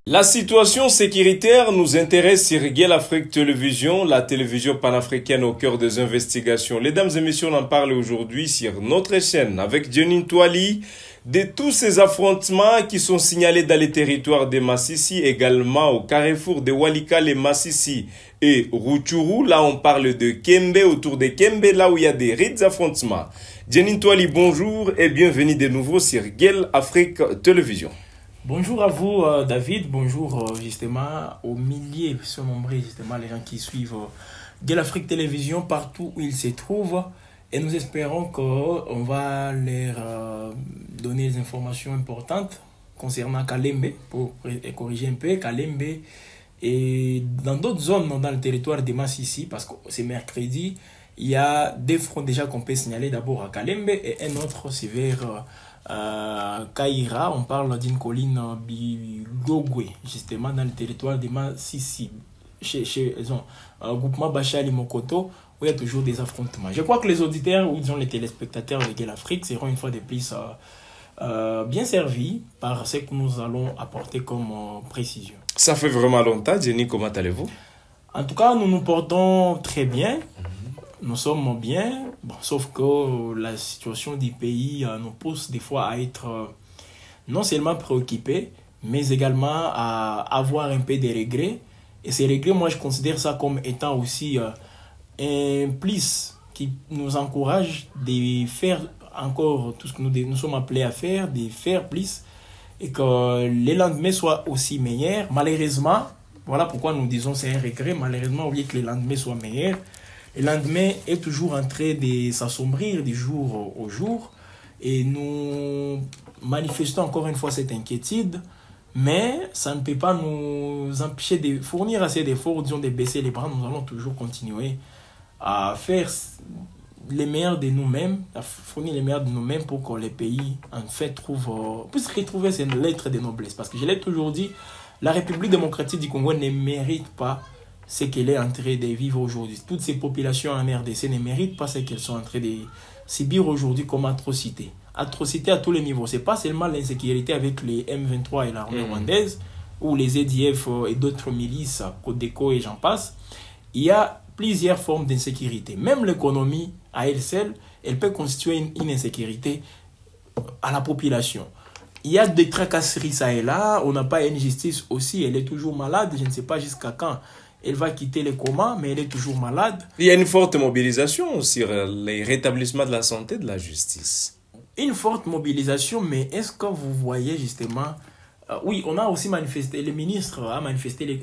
La situation sécuritaire nous intéresse sur Guel Afrique Télévision, la télévision panafricaine au cœur des investigations. Mesdames et messieurs, on en parle aujourd'hui sur notre chaîne avec Jeanine Touali de tous ces affrontements qui sont signalés dans les territoires de Massissi, également au carrefour de Walikale, Massissi et Rutshuru. Là, on parle de Kembe, autour de Kembe, là où il y a des rites affrontements. Jeanine Touali, bonjour et bienvenue de nouveau sur Guel Afrique Télévision. Bonjour à vous David, bonjour justement aux milliers, sont nombreux justement les gens qui suivent Guel Afrique Télévision partout où ils se trouvent et nous espérons qu'on va leur donner des informations importantes concernant Kalembe pour corriger un peu Kalembe et dans d'autres zones dans le territoire de Massissi parce que c'est mercredi, il y a deux fronts déjà qu'on peut signaler, d'abord à Kalembe et un autre c'est vers Kaira. On parle d'une colline Bigogwe, justement dans le territoire de Massissi, chez groupement Bachali Mokoto, où il y a toujours des affrontements. Je crois que les auditeurs ou disons les téléspectateurs de Guel Afrique seront une fois de plus bien servis par ce que nous allons apporter comme précision. Ça fait vraiment longtemps, Jenny, comment allez-vous? En tout cas, nous nous portons très bien. Nous sommes bien, bon, sauf que la situation du pays nous pousse des fois à être non seulement préoccupés, mais également à avoir un peu de regrets. Et ces regrets, moi, je considère ça comme étant aussi un plus qui nous encourage de faire encore tout ce que nous sommes appelés à faire, de faire plus, et que les lendemains soient aussi meilleurs. Malheureusement, voilà pourquoi nous disons c'est un regret, malheureusement, au lieu que les lendemains soient meilleurs, le lendemain est toujours en train de s'assombrir du jour au jour et nous manifestons encore une fois cette inquiétude, mais ça ne peut pas nous empêcher de fournir assez d'efforts, disons de baisser les bras. Nous allons toujours continuer à faire les meilleurs de nous-mêmes, à fournir les meilleurs de nous-mêmes pour que les pays en fait puissent retrouver ces lettres de noblesse. Parce que je l'ai toujours dit, la République démocratique du Congo ne mérite pas ce qu'elle est en train de vivre aujourd'hui. Toutes ces populations en RDC ne méritent pas ce qu'elles sont en train de subir aujourd'hui comme atrocité. Atrocité à tous les niveaux. Ce n'est pas seulement l'insécurité avec les M23 et l'armée rwandaise, ou les EDF et d'autres milices, Codeco et j'en passe. Il y a plusieurs formes d'insécurité. Même l'économie, à elle seule, elle peut constituer une insécurité à la population. Il y a des tracasseries ça et là. On n'a pas une justice aussi. Elle est toujours malade. Je ne sais pas jusqu'à quand elle va quitter les comas, mais elle est toujours malade. Il y a une forte mobilisation sur les rétablissements de la santé de la justice. Une forte mobilisation, mais est-ce que vous voyez justement... oui, on a aussi manifesté, le ministre a manifesté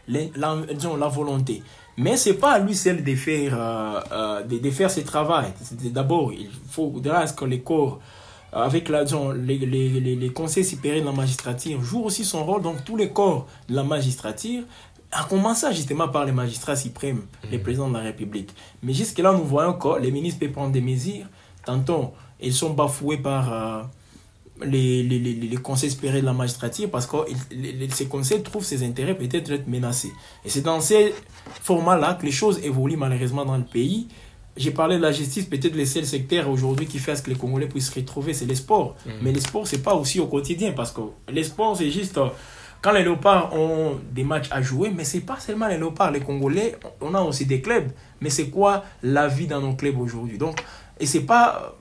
la volonté. Mais ce n'est pas à lui seul de faire, de faire ce travail. D'abord, il faudra que les corps... avec les conseils supérieurs de la magistrature jouent aussi son rôle, donc tous les corps de la magistrature, en commençant justement par les magistrats suprêmes, les présidents de la République. Mais jusque-là, nous voyons que les ministres peuvent prendre des mesures, tantôt ils sont bafoués par les conseils supérieurs de la magistrature parce que ces conseils trouvent ses intérêts peut-être être menacés. Et c'est dans ces formats-là que les choses évoluent malheureusement dans le pays. J'ai parlé de la justice, peut-être le seul secteur aujourd'hui qui fait à ce que les Congolais puissent se retrouver, c'est les sports. Mais les sports, ce n'est pas aussi au quotidien, parce que les sports, c'est juste quand les léopards ont des matchs à jouer, mais ce n'est pas seulement les léopards, les Congolais, on a aussi des clubs. Mais c'est quoi la vie dans nos clubs aujourd'hui? Donc, et c'est pas...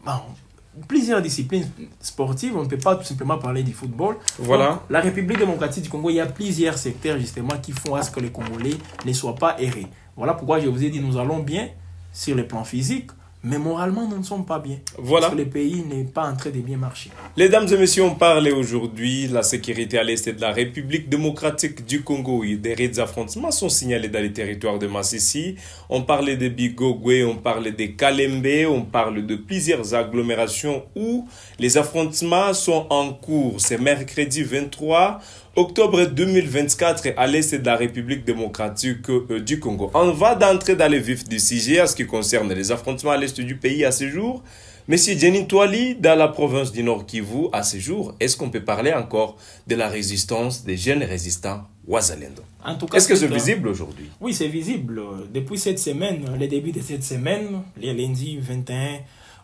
plusieurs disciplines sportives, on ne peut pas tout simplement parler du football. Voilà. Donc, la République démocratique du Congo, il y a plusieurs secteurs justement qui font à ce que les Congolais ne soient pas errés. Voilà pourquoi je vous ai dit, nous allons bien sur le plan physique, mais moralement, nous ne sommes pas bien. Voilà. Parce que le pays n'est pas en train de bien marcher. Mesdames et messieurs, on parle aujourd'hui de la sécurité à l'est de la République démocratique du Congo. Des raids affrontements sont signalés dans les territoires de Massissi. On parlait de Bigogwe, on parlait de Kalembe, on parle de plusieurs agglomérations où les affrontements sont en cours. C'est mercredi 23 octobre 2024 à l'est de la République démocratique du Congo. On va d'entrer dans le vif du sujet à ce qui concerne les affrontements à l'est du pays à ce jour. Monsieur Jeanine Touali, dans la province du Nord Kivu, à ce jour, est-ce qu'on peut parler encore de la résistance des jeunes résistants Wazalendo? En tout cas, est-ce que c'est visible aujourd'hui? Oui, c'est visible. Depuis cette semaine, le début de cette semaine, les lundis 21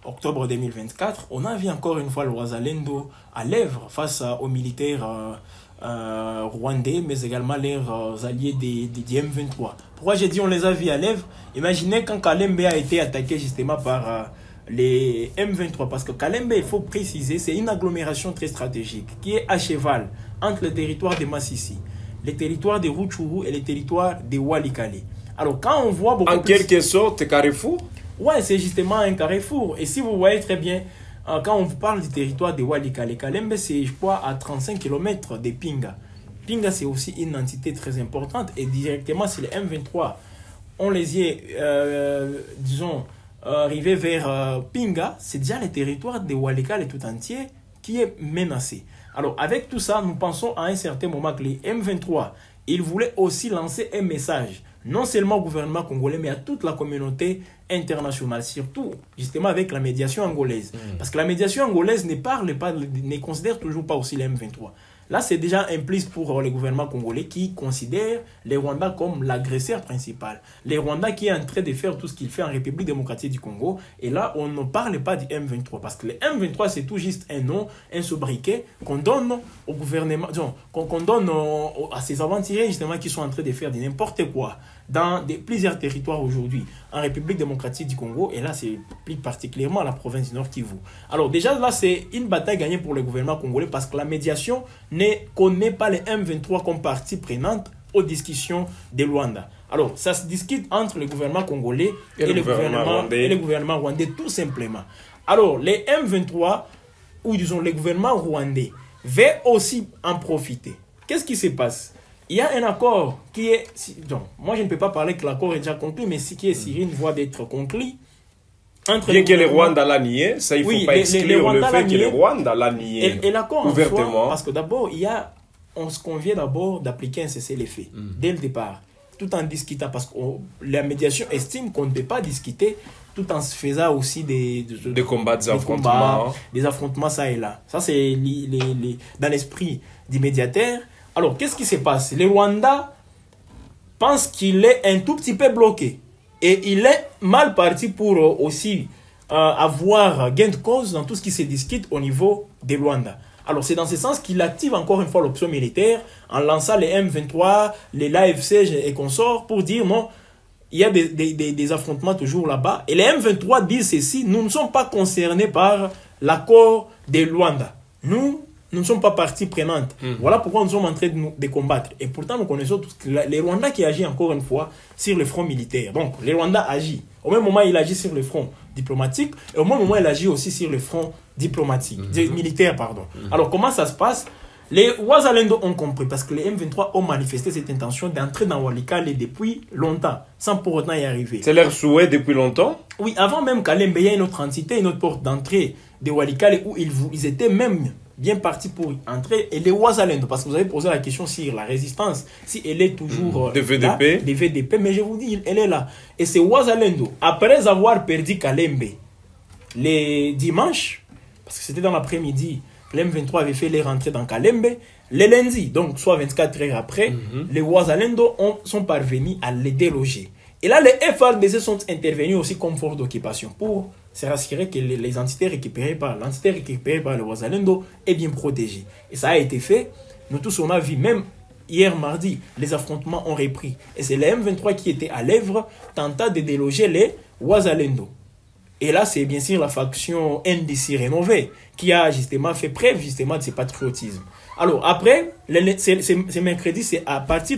octobre 2024, on a vu encore une fois le Ouazalendo à l'œuvre face aux militaires rwandais, mais également leurs alliés des M23. Pourquoi j'ai dit on les a vus à l'œuvre? Imaginez quand Kalembe a été attaqué justement par les M23, parce que Kalembe, il faut préciser, c'est une agglomération très stratégique qui est à cheval entre le territoire de Massissi, les territoires de Rutshuru et les territoires de Walikale. Alors quand on voit beaucoup en quelque sorte, Carrefour? Ouais, c'est justement un carrefour. Et si vous voyez très bien, quand on vous parle du territoire de Walikale, Kalembe, c'est, je crois, à 35 km de Pinga. Pinga, c'est aussi une entité très importante. Et directement, si les M23, on les y est, disons, arrivés vers Pinga, c'est déjà le territoire de Walikale tout entier qui est menacé. Alors, avec tout ça, nous pensons à un certain moment que les M23, ils voulaient aussi lancer un message, non seulement au gouvernement congolais, mais à toute la communauté internationale, surtout justement avec la médiation angolaise. Parce que la médiation angolaise ne considère toujours pas aussi les M23. Là, c'est déjà implice pour le gouvernement congolais qui considère les Rwandais comme l'agresseur principal. Les Rwandais qui est en train de faire tout ce qu'il fait en République démocratique du Congo. Et là, on ne parle pas du M23. Parce que le M23, c'est tout juste un nom, un sobriquet qu'on donne au gouvernement, qu'on donne à ces aventuriers justement qui sont en train de faire n'importe quoi dans plusieurs territoires aujourd'hui en République démocratique du Congo. Et là, c'est plus particulièrement la province du Nord Kivu. Alors déjà, là, c'est une bataille gagnée pour le gouvernement congolais parce que la médiation ne connaît pas les M23 comme partie prenante aux discussions de Luanda. Alors, ça se discute entre le gouvernement congolais et le gouvernement rwandais, tout simplement. Alors, les M23, ou disons le gouvernement rwandais, veut aussi en profiter. Qu'est-ce qui se passe? Il y a un accord qui est... Donc, moi, je ne peux pas parler que l'accord est déjà conclu, mais ce qui est sur une voie d'être conclu. Bien que le Rwanda l'a nié, ça, il ne faut pas exclure le fait que le Rwanda l'a nié et l'accord ouvertement. En soi, parce que d'abord, on se convient d'abord d'appliquer un cessez-le-feu dès le départ, tout en discutant, parce que la médiation estime qu'on ne peut pas discuter tout en se faisant aussi des combats, des affrontements ça et là. Ça, c'est dans l'esprit du médiateur. Alors, qu'est-ce qui se passe? Le Rwanda pense qu'il est un tout petit peu bloqué. Et il est mal parti pour aussi avoir gain de cause dans tout ce qui se discute au niveau de Rwanda. Alors, c'est dans ce sens qu'il active encore une fois l'option militaire en lançant les M23, les l'AFC et consorts pour dire non, il y a des affrontements toujours là-bas. Et les M23 disent ceci, nous ne sommes pas concernés par l'accord de Rwanda. Nous ne sommes pas partie prenante. Voilà pourquoi nous sommes en train de combattre. Et pourtant, nous connaissons tous les Rwandais qui agissent encore une fois sur le front militaire. Donc, les Rwandais agissent. Au même moment, il agit sur le front diplomatique. Et au même moment, il agit aussi sur le front diplomatique, militaire, pardon. Alors, comment ça se passe? Les Ouazalendo ont compris parce que les M23 ont manifesté cette intention d'entrer dans Walikale depuis longtemps, sans pour autant y arriver. C'est leur souhait depuis longtemps? Oui, avant même Kalembe, il y a une autre entité, une autre porte d'entrée de Walikale où ils étaient même bien parti pour entrer. Et les Ouazalendo, parce que vous avez posé la question sur la résistance, si elle est toujours de VDP. Là, de VDP, mais je vous dis, elle est là. Et c'est Ouazalendo, après avoir perdu Kalembe les dimanches, parce que c'était dans l'après-midi, les M23 avaient fait les rentrées dans Kalembe, les lundis, donc soit 24 heures après, les Ouazalendo sont parvenus à les déloger. Et là, les FARDC sont intervenus aussi comme force d'occupation pour se rassurer que les entités récupérées par le Ouazalendo est bien protégée. Et ça a été fait. Nous tous, on a vu, même hier mardi, les affrontements ont repris. Et c'est les M23 qui étaient à l'œuvre, tentant de déloger les Ouazalendo. Et là, c'est bien sûr la faction NDC rénovée qui a justement fait preuve justement de ce patriotisme. Alors après, c'est mercredi, c'est à partir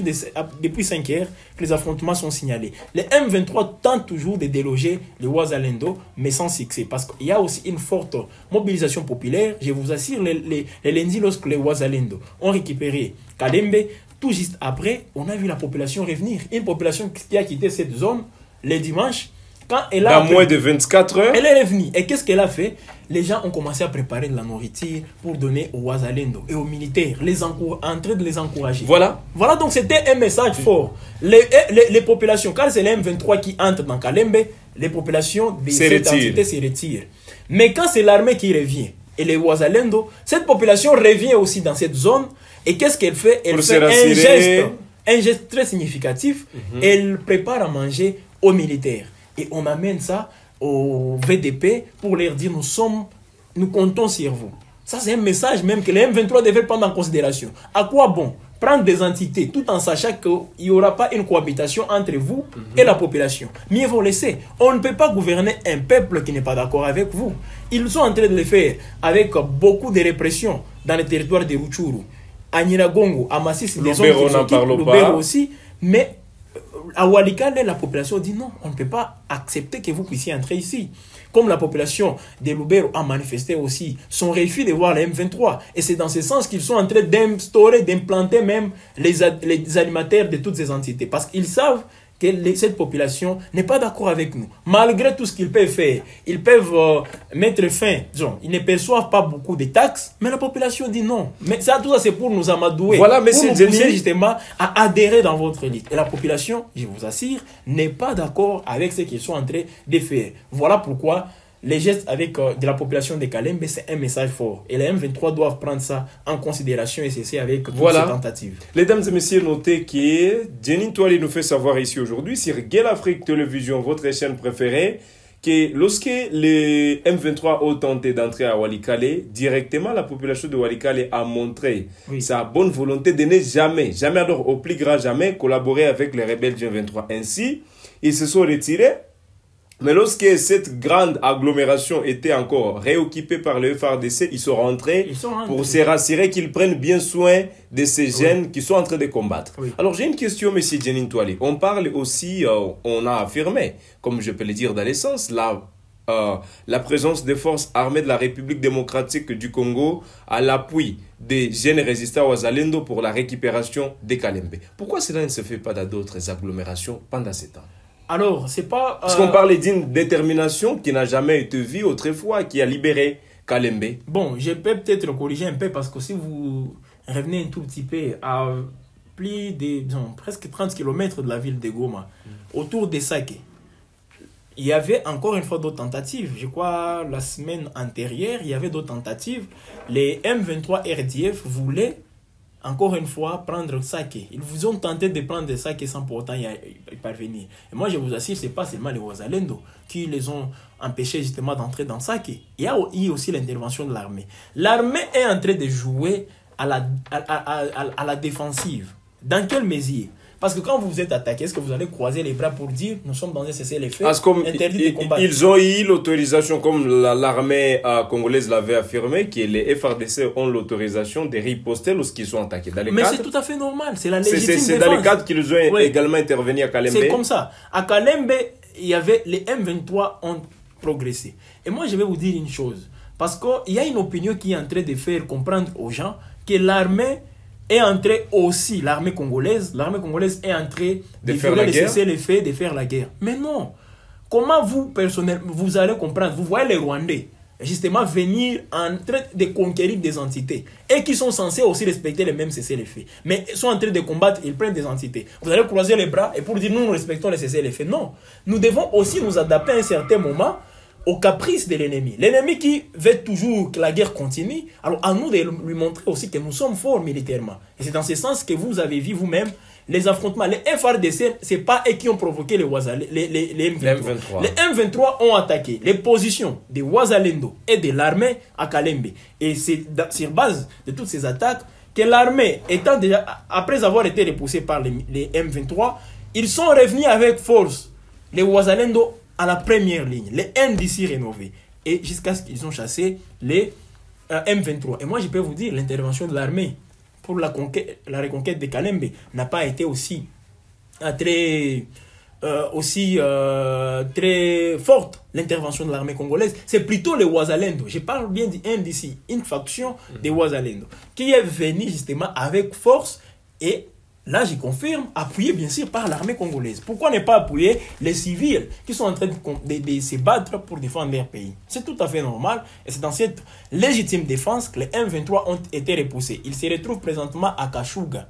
depuis 5 heures que les affrontements sont signalés. Les M23 tentent toujours de déloger les Ouazalendo, mais sans succès. Parce qu'il y a aussi une forte mobilisation populaire. Je vous assure, les lundis, lorsque les Ouazalendo ont récupéré Kalembe, tout juste après, on a vu la population revenir. Une population qui a quitté cette zone les dimanches. Quand elle a dans moins de 24 heures, elle est revenue. Et qu'est-ce qu'elle a fait? Les gens ont commencé à préparer de la nourriture pour donner aux Ouazalendo et aux militaires, en train de les encourager. Voilà, donc c'était un message fort. Les populations, quand c'est les M23 qui entrent dans Kalembe, les populations de cette entité se retirent. Mais quand c'est l'armée qui revient, et les Ouazalendo, cette population revient aussi dans cette zone. Et qu'est-ce qu'elle fait? Elle fait un geste très significatif. Elle prépare à manger aux militaires. Et on amène ça au VDP pour leur dire nous comptons sur vous. Ça, c'est un message même que les M23 devaient prendre en considération. À quoi bon prendre des entités tout en sachant qu'il n'y aura pas une cohabitation entre vous et la population? Mieux vaut laisser. On ne peut pas gouverner un peuple qui n'est pas d'accord avec vous. Ils sont en train de le faire avec beaucoup de répression dans les territoires de Rutshuru, à Nyiragongo, à Masisi, des zones qui s'occupent, Lubero aussi. Mais à Walikale, la population dit non, on ne peut pas accepter que vous puissiez entrer ici. Comme la population de Lubero a manifesté aussi son refus de voir les M23. Et c'est dans ce sens qu'ils sont en train d'instaurer, d'implanter même les animateurs de toutes ces entités. Parce qu'ils savent que cette population n'est pas d'accord avec nous. Malgré tout ce qu'ils peuvent faire, ils peuvent mettre fin, disons, ils ne perçoivent pas beaucoup de taxes, mais la population dit non. Mais ça, tout ça, c'est pour nous amadouer, voilà, pour nous pousser justement à adhérer dans votre élite. Et la population, je vous assure, n'est pas d'accord avec ce qu'ils sont en train de faire. Voilà pourquoi les gestes avec de la population de Kalembe, c'est un message fort. Et les M23 doivent prendre ça en considération et cesser avec toutes ces tentatives. Mesdames et messieurs, notez que Jeanine Twali nous fait savoir ici aujourd'hui sur Gueule Afrique Télévision, votre chaîne préférée, que lorsque les M23 ont tenté d'entrer à Walikale, directement la population de Walikale a montré sa bonne volonté de ne jamais, alors au plus grand jamais, collaborer avec les rebelles du M23. Ainsi, ils se sont retirés. Mais lorsque cette grande agglomération était encore réoccupée par le FARDC, ils sont rentrés pour se rassurer qu'ils prennent bien soin de ces jeunes qui sont en train de combattre. Alors j'ai une question, M. Jeanine Twali. On parle aussi, on a affirmé, comme je peux le dire dans l'essence, la présence des forces armées de la République démocratique du Congo à l'appui des jeunes résistants Wazalendo pour la récupération des Kalembe. Pourquoi cela ne se fait pas dans d'autres agglomérations pendant ces temps? Alors, c'est pas... Parce qu'on parle d'une détermination qui n'a jamais été vue autrefois, qui a libéré Kalembe. Bon, je peux peut-être corriger un peu parce que si vous revenez un tout petit peu à plus de, disons, presque 30 km de la ville de Goma, autour de Sake, il y avait encore une fois d'autres tentatives. Je crois la semaine antérieure, il y avait d'autres tentatives. Les M23 RDF voulaient encore une fois prendre Sake. Ils vous ont tenté de prendre Sake sans pour autant y parvenir. Et moi, je vous assure, ce n'est pas seulement les Wazalendo qui les ont empêchés justement d'entrer dans Sake. Il y a eu aussi l'intervention de l'armée. L'armée est en train de jouer à la défensive. Dans quelle mesure? Parce que quand vous vous êtes attaqué, est-ce que vous allez croiser les bras pour dire nous sommes dans un cessez-le-feu interdit de combattre? Ils ont eu l'autorisation, comme l'armée congolaise l'avait affirmé, que les FARDC ont l'autorisation de riposter lorsqu'ils sont attaqués. Mais c'est tout à fait normal, c'est la légitime défense. C'est dans les cadres qu'ils ont également intervenu à Kalembe. C'est comme ça. À Kalembe, il y avait les M23 ont progressé. Et moi, je vais vous dire une chose. Parce qu'il y a une opinion qui est en train de faire comprendre aux gens que l'armée est entrée aussi, l'armée congolaise est entrée de faire la guerre, de faire la guerre. Mais non. Comment vous, personnellement, vous allez comprendre? Vous voyez les Rwandais, justement, venir en train de conquérir des entités et qui sont censés aussi respecter les mêmes cessez-le-feu. Mais ils sont en train de combattre, ils prennent des entités. Vous allez croiser les bras et pour dire nous respectons les cessez-le-feu. Non. Nous devons aussi nous adapter à un certain moment au caprice de l'ennemi. L'ennemi qui veut toujours que la guerre continue, alors à nous de lui montrer aussi que nous sommes forts militairement. Et c'est dans ce sens que vous avez vu vous-même les affrontements. Les FARDC, ce n'est pas eux qui ont provoqué les M23. Les M23 ont attaqué les positions des Wazalendo et de l'armée à Kalembe. Et c'est sur base de toutes ces attaques que l'armée, étant déjà, après avoir été repoussée par les M23, ils sont revenus avec force. Les Wazalendo à la première ligne, les NDC rénovés, et jusqu'à ce qu'ils ont chassé les M23. Et moi, je peux vous dire, l'intervention de l'armée pour la reconquête de Kalembe n'a pas été aussi très forte, l'intervention de l'armée congolaise. C'est plutôt les Wazalendo, je parle bien du NDC, une faction des Wazalendo, qui est venue justement avec force et là, je confirme, appuyé bien sûr par l'armée congolaise. Pourquoi ne pas appuyer les civils qui sont en train de se battre pour défendre leur pays? C'est tout à fait normal et c'est dans cette légitime défense que les M23 ont été repoussés. Ils se retrouvent présentement à Kashuga.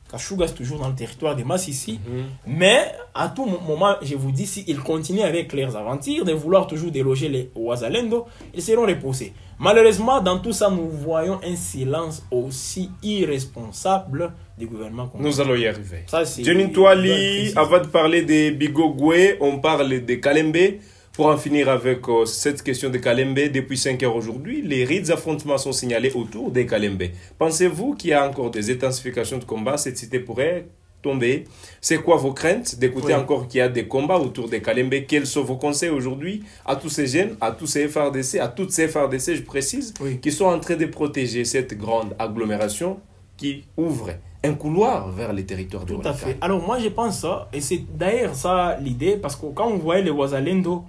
Kashuga, c'est toujours dans le territoire de Masisi. Mais à tout moment, je vous dis, s'ils continuent avec leurs aventures, de vouloir toujours déloger les Wazalendo, ils seront repoussés. Malheureusement, dans tout ça, nous voyons un silence aussi irresponsable du gouvernement congolais. Nous allons y arriver. Jeanine Twali, avant de parler de Bigogwe, on parle de Kalembe. Pour en finir avec cette question de Kalembe, depuis 5 heures aujourd'hui, les rites affrontements sont signalés autour des Kalembe. Pensez-vous qu'il y a encore des intensifications de combats? Cette cité pourrait tomber. C'est quoi vos craintes d'écouter encore qu'il y a des combats autour des Kalembe? Quels sont vos conseils aujourd'hui à tous ces jeunes, à tous ces FRDC, à toutes ces FRDC, je précise, qui sont en train de protéger cette grande agglomération qui ouvre un couloir vers les territoires de Walikale? Tout à fait. Alors moi je pense ça, et c'est d'ailleurs ça l'idée, parce que quand on voyait les Wazalendo,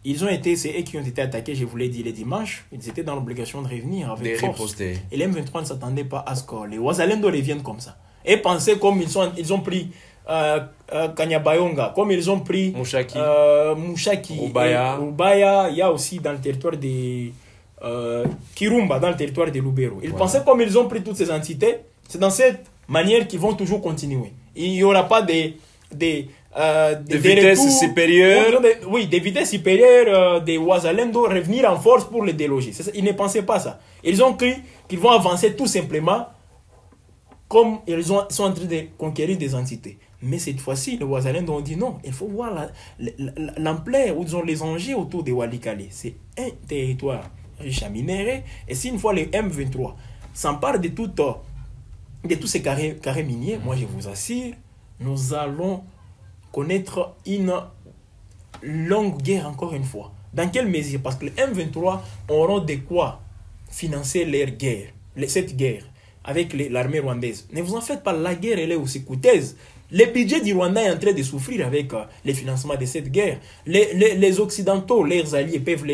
c'est eux qui ont été attaqués, je vous l'ai dit, les dimanches. Ils étaient dans l'obligation de revenir avec force. Riposter. Et les M23 ne s'attendaient pas à ce que les Wazalendo reviennent comme ça. Et pensaient comme ils ont pris Kanyabayonga, comme ils ont pris Mouchaki, Ubaya, il y a aussi dans le territoire de Kirumba, dans le territoire de Lubero. Ils pensaient comme ils ont pris toutes ces entités, c'est dans cette manière qu'ils vont toujours continuer. Il n'y aura pas des vitesses supérieures. Des vitesses supérieures des Wazalendo revenir en force pour les déloger. Ils ne pensaient pas ça. Ils ont cru qu'ils vont avancer tout simplement comme ils sont en train de conquérir des entités. Mais cette fois-ci, les Wazalendo ont dit non, il faut voir l'ampleur où ils ont les enjeux autour de Walikale. C'est un territoire riche en minéraux. Et si une fois les M23 s'emparent de tous ces carrés miniers, moi je vous assure, nous allons connaître une longue guerre encore une fois. Dans quelle mesure? Parce que les M23 auront de quoi financer leur guerre, cette guerre avec l'armée rwandaise. Ne vous en faites pas, la guerre elle est aussi coûteuse. Le budget du Rwanda est en train de souffrir avec les financements de cette guerre. Les Occidentaux, leurs alliés, peuvent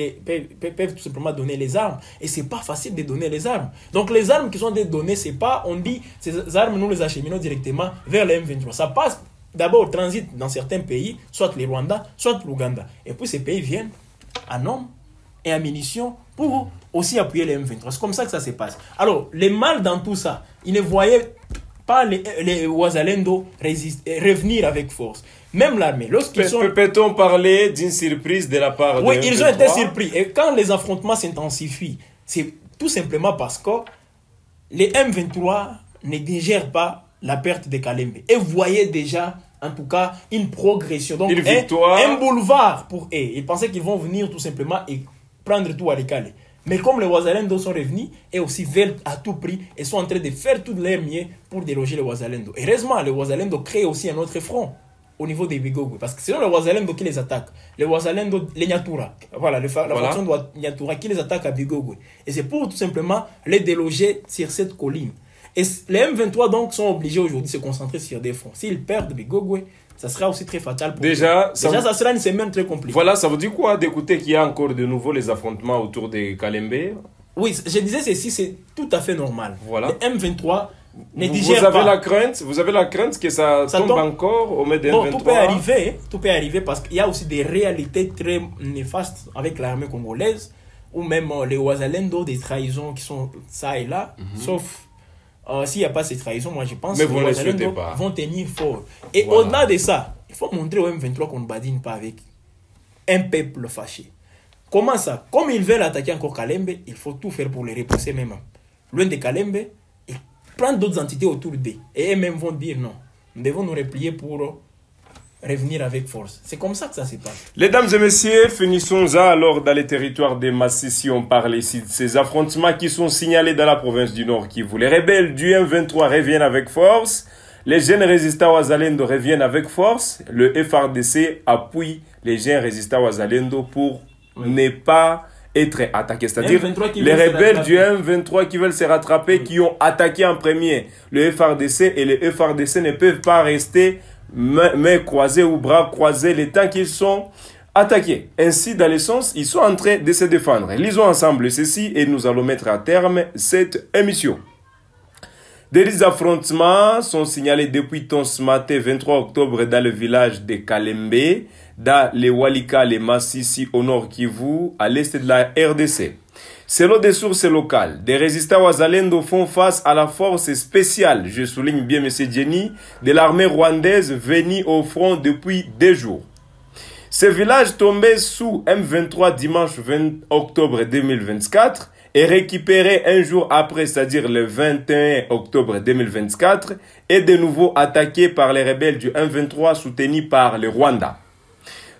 tout simplement donner les armes. Et ce n'est pas facile de donner les armes. Donc les armes qui sont données, c'est pas, on dit, ces armes, nous les acheminons directement vers les M23. Ça passe d'abord au transit dans certains pays, soit le Rwanda, soit l'Ouganda. Et puis ces pays viennent en hommes et en munitions pour aussi appuyer les M23. C'est comme ça que ça se passe. Alors, les mal dans tout ça, ils ne voyaient pas les Wazalendo revenir avec force. Même l'armée, lorsqu'ils sont... Peut-on parler d'une surprise de la part de Oui, ils ont été surpris. Et quand les affrontements s'intensifient, c'est tout simplement parce que les M23 ne digèrent pas la perte de Kalembe. Et vous voyez déjà, en tout cas, une progression. Donc, un boulevard pour eux. Ils pensaient qu'ils vont venir tout simplement et prendre tout à Walikale. Mais comme les Wazalendo sont revenus, et aussi veulent à tout prix, et sont en train de faire tout leur mieux pour déloger les Wazalendo. Heureusement, les Wazalendo créent aussi un autre front au niveau des Bigogwe. Parce que c'est les Wazalendo qui les attaquent. Les Wazalendo, les Nyatura. Voilà, la faction de Nyatura qui les attaque à Bigogwe. Et c'est pour tout simplement les déloger sur cette colline. Et les M23 donc sont obligés aujourd'hui de se concentrer sur des fronts. S'ils perdent Bigogwe, ça sera aussi très fatal pour eux. Ça sera une semaine très compliquée. Voilà, ça vous dit quoi d'écouter qu'il y a encore de nouveau les affrontements autour des Kalembe? Oui, je disais ceci, c'est tout à fait normal. Voilà. Les M23 ne digèrent pas. Vous avez la crainte que ça tombe encore au maître des M23? Tout peut arriver parce qu'il y a aussi des réalités très néfastes avec l'armée congolaise, ou même les Wazalendo, des trahisons qui sont ça et là, sauf... s'il n'y a pas ces trahisons, moi je pense que les Wazalendo vont tenir fort. Et au-delà de ça, il faut montrer au M23 qu'on ne badine pas avec un peuple fâché. Comment ça? Comme ils veulent attaquer encore Kalembe, il faut tout faire pour les repousser même. Loin de Kalembe, et prendre d'autres entités autour d'eux. Et eux-mêmes vont dire non. Nous devons nous replier pour revenir avec force. C'est comme ça que ça se passe. Mesdames et messieurs, finissons-en alors dans les territoires des Massissi. On parle ici de ces affrontements qui sont signalés dans la province du Nord Kivu. Les rebelles du M23 reviennent avec force. Les jeunes résistants Wazalendo reviennent avec force. Le FRDC appuie les jeunes résistants Wazalendo pour ne pas être attaqués. C'est-à-dire les rebelles du M23 qui veulent se rattraper, qui ont attaqué en premier le FRDC. Et les FRDC ne peuvent pas rester mains croisées ou bras croisés le temps qu'ils sont attaqués. Ainsi, dans le sens, ils sont en train de se défendre. Lisons ensemble ceci et nous allons mettre à terme cette émission. Des affrontements sont signalés depuis ce matin 23 octobre dans le village de Kalembe, dans les Walikale, les Massissi au nord Kivu, à l'est de la RDC. Selon des sources locales, des résistants Wazalendo font face à la force spéciale, je souligne bien M. Jenny, de l'armée rwandaise venue au front depuis des jours. Ce village tombé sous M23 dimanche 20 octobre 2024 est récupéré un jour après, c'est-à-dire le 21 octobre 2024, est de nouveau attaqué par les rebelles du M23 soutenus par le Rwanda.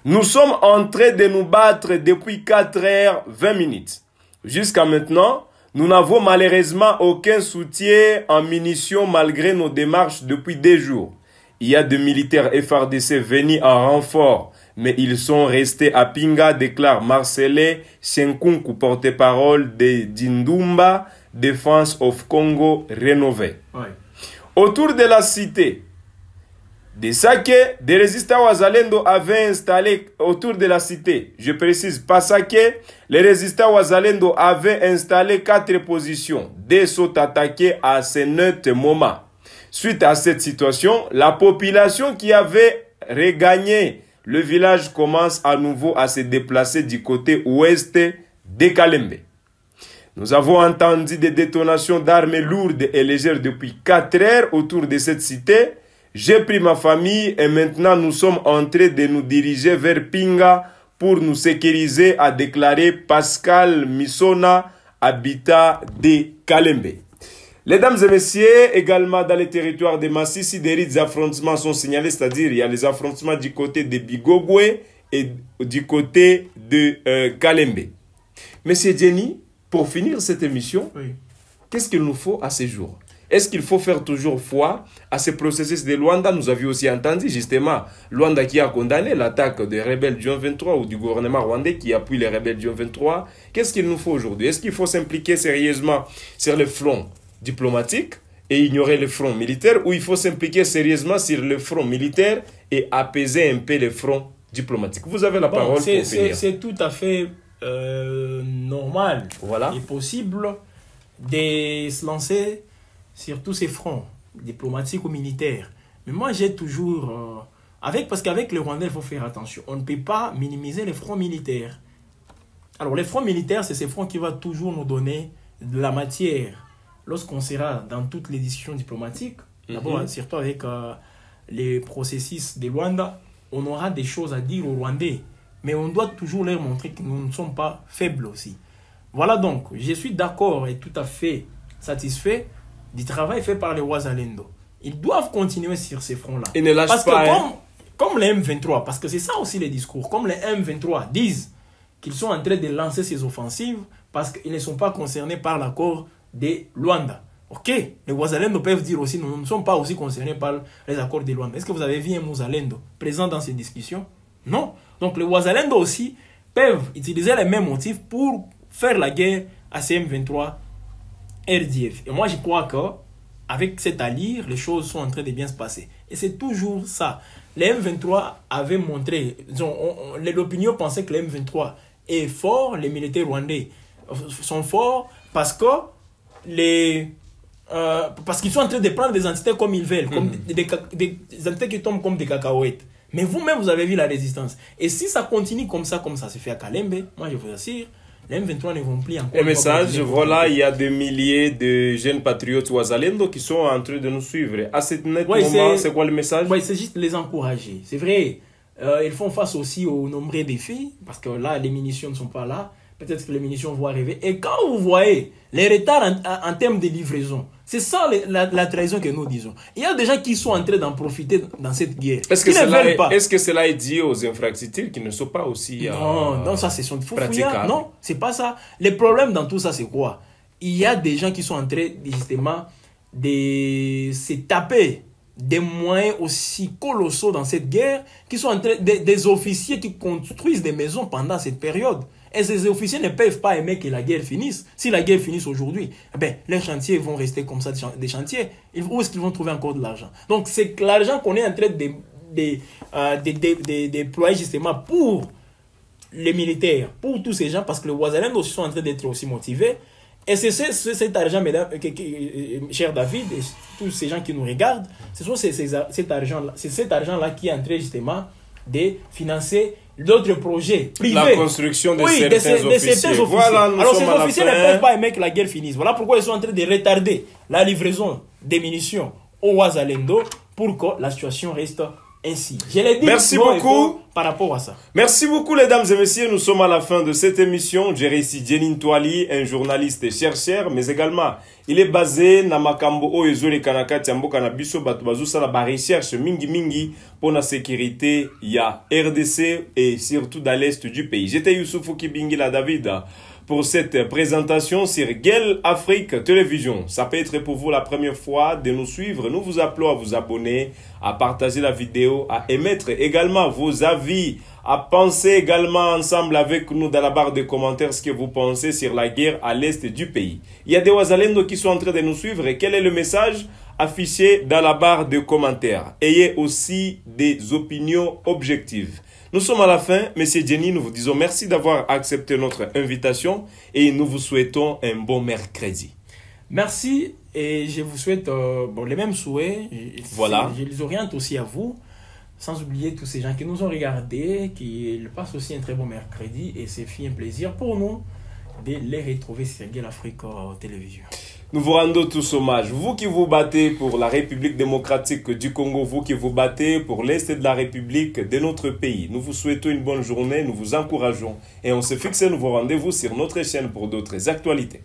Nous sommes en train de nous battre depuis 4h20. Jusqu'à maintenant, nous n'avons malheureusement aucun soutien en munitions malgré nos démarches depuis 2 jours. Il y a des militaires FARDC venus en renfort, mais ils sont restés à Pinga, déclare Marcelin Senkunku, porte-parole de Dindumba Defense of Congo rénové. Ouais. Autour de la cité de Sake, des résistants Wazalendo avaient installé autour de la cité. Je précise, pas Sake, les résistants Wazalendo avaient installé 4 positions. Des sont attaqués à ce neutre moment. Suite à cette situation, la population qui avait regagné le village commence à nouveau à se déplacer du côté ouest de Kalembe. Nous avons entendu des détonations d'armes lourdes et légères depuis 4 heures autour de cette cité. J'ai pris ma famille et maintenant nous sommes en train de nous diriger vers Pinga pour nous sécuriser, a déclaré Pascal Misona, habitat de Kalembe. Mesdames et messieurs, également dans les territoires de Massissi, des affrontements sont signalés, c'est-à-dire il y a les affrontements du côté de Bigogwe et du côté de Kalembe. Monsieur Jenny, pour finir cette émission, oui, qu'est-ce qu'il nous faut à ce jour? Est-ce qu'il faut faire toujours foi à ce processus de Luanda? Nous avions aussi entendu justement Luanda qui a condamné l'attaque des rebelles du 23 ou du gouvernement rwandais qui appuie les rebelles du 23. Qu'est-ce qu'il nous faut aujourd'hui? Est-ce qu'il faut s'impliquer sérieusement sur le front diplomatique et ignorer le front militaire, ou il faut s'impliquer sérieusement sur le front militaire et apaiser un peu le front diplomatique? Vous avez la parole pour finir. C'est tout à fait normal, voilà, et possible de se lancer sur tous ces fronts, diplomatiques ou militaires. Mais moi, j'ai toujours... parce qu'avec le Rwanda, il faut faire attention. On ne peut pas minimiser les fronts militaires. Alors, les fronts militaires, c'est ces fronts qui vont toujours nous donner de la matière. Lorsqu'on sera dans toutes les discussions diplomatiques, d'abord, surtout avec les processus de Rwanda, on aura des choses à dire aux Rwandais. Mais on doit toujours leur montrer que nous ne sommes pas faibles aussi. Voilà donc, je suis d'accord et tout à fait satisfait du travail fait par les Wazalendo. Ils doivent continuer sur ces fronts-là. Ils ne lâchent parce pas. Que comme les M23, parce que c'est ça aussi les discours, comme les M23 disent qu'ils sont en train de lancer ces offensives parce qu'ils ne sont pas concernés par l'accord de Luanda. Ok, les Wazalendo peuvent dire aussi nous ne sommes pas aussi concernés par les accords de Luanda. Est-ce que vous avez vu un Wazalendo présent dans ces discussions? Non. Donc les Wazalendo aussi peuvent utiliser les mêmes motifs pour faire la guerre à ces M23 RDF. Et moi, je crois qu'avec cette alliance, les choses sont en train de bien se passer. Et c'est toujours ça. Les M23 avaient montré, l'opinion pensait que les M23 est fort, les militaires rwandais sont forts parce que parce qu'ils sont en train de prendre des entités comme ils veulent, comme des entités qui tombent comme des cacahuètes. Mais vous-même, vous avez vu la résistance. Et si ça continue comme ça se fait à Kalembe, moi je vous assure, les M23 ne vont plus encore... Un message, voilà, il y a des milliers de jeunes patriotes Wazalendo qui sont en train de nous suivre. À ce moment, c'est quoi le message? Oui, c'est juste les encourager. C'est vrai, ils font face aussi aux nombreux défis, parce que là, les munitions ne sont pas là. Peut-être que les munitions vont arriver. Et quand vous voyez les retards en termes de livraison, c'est ça la trahison que nous disons. Il y a des gens qui sont en train d'en profiter dans cette guerre. Est-ce que cela est dit aux infrastructures qui ne sont pas aussi... Non, ça c'est son praticables. Non, c'est pas ça. Le problème dans tout ça, c'est quoi? Il y a des gens qui sont en train justement de se taper des moyens aussi colossaux dans cette guerre, qui sont en train des officiers qui construisent des maisons pendant cette période. Et ces officiers ne peuvent pas aimer que la guerre finisse. Si la guerre finisse aujourd'hui, les chantiers vont rester comme ça, des chantiers. Où est-ce qu'ils vont trouver encore de l'argent? Donc, c'est l'argent qu'on est en train de déployer justement pour les militaires, pour tous ces gens, parce que les Wazalendo aussi sont en train d'être aussi motivés. Et c'est cet argent, mesdames, cher David, et tous ces gens qui nous regardent, ce sont cet argent-là qui est en train justement de financer d'autres projets privés. La construction de certains officiers. Voilà, alors ces officiers ne peuvent pas aimer que la guerre finisse. Voilà pourquoi ils sont en train de retarder la livraison des munitions au Wazalendo pour que la situation reste ainsi. Je l'ai dit. Merci beaucoup. Par rapport à ça. Merci beaucoup, mesdames et messieurs. Nous sommes à la fin de cette émission. J'ai ici Jenin Touali, un journaliste et chercheur, mais également, il est basé na makambo oezole kanaka tiambo kanabiso batubazu sala ba recherche mingi pour la sécurité ya RDC et surtout dans l'est du pays. J'étais Youssoufou Kibingila David pour cette présentation sur Guel Afrique Télévision. Ça peut être pour vous la première fois de nous suivre. Nous vous appelons à vous abonner, à partager la vidéo, à émettre également vos avis, à penser également ensemble avec nous dans la barre de commentaires ce que vous pensez sur la guerre à l'est du pays. Il y a des Ouazalendo qui sont en train de nous suivre. Et quel est le message affiché dans la barre de commentaires? Ayez aussi des opinions objectives. Nous sommes à la fin. Monsieur Jenny, nous vous disons merci d'avoir accepté notre invitation et nous vous souhaitons un bon mercredi. Merci et je vous souhaite les mêmes souhaits. Voilà. Je les oriente aussi à vous, sans oublier tous ces gens qui nous ont regardés, qui passent aussi un très bon mercredi et c'est un plaisir pour nous de les retrouver sur Guel Afrique Télévision. Nous vous rendons tous hommage. Vous qui vous battez pour la République démocratique du Congo, vous qui vous battez pour l'Est de la République de notre pays. Nous vous souhaitons une bonne journée, nous vous encourageons et on se fixe un nouveau rendez-vous sur notre chaîne pour d'autres actualités.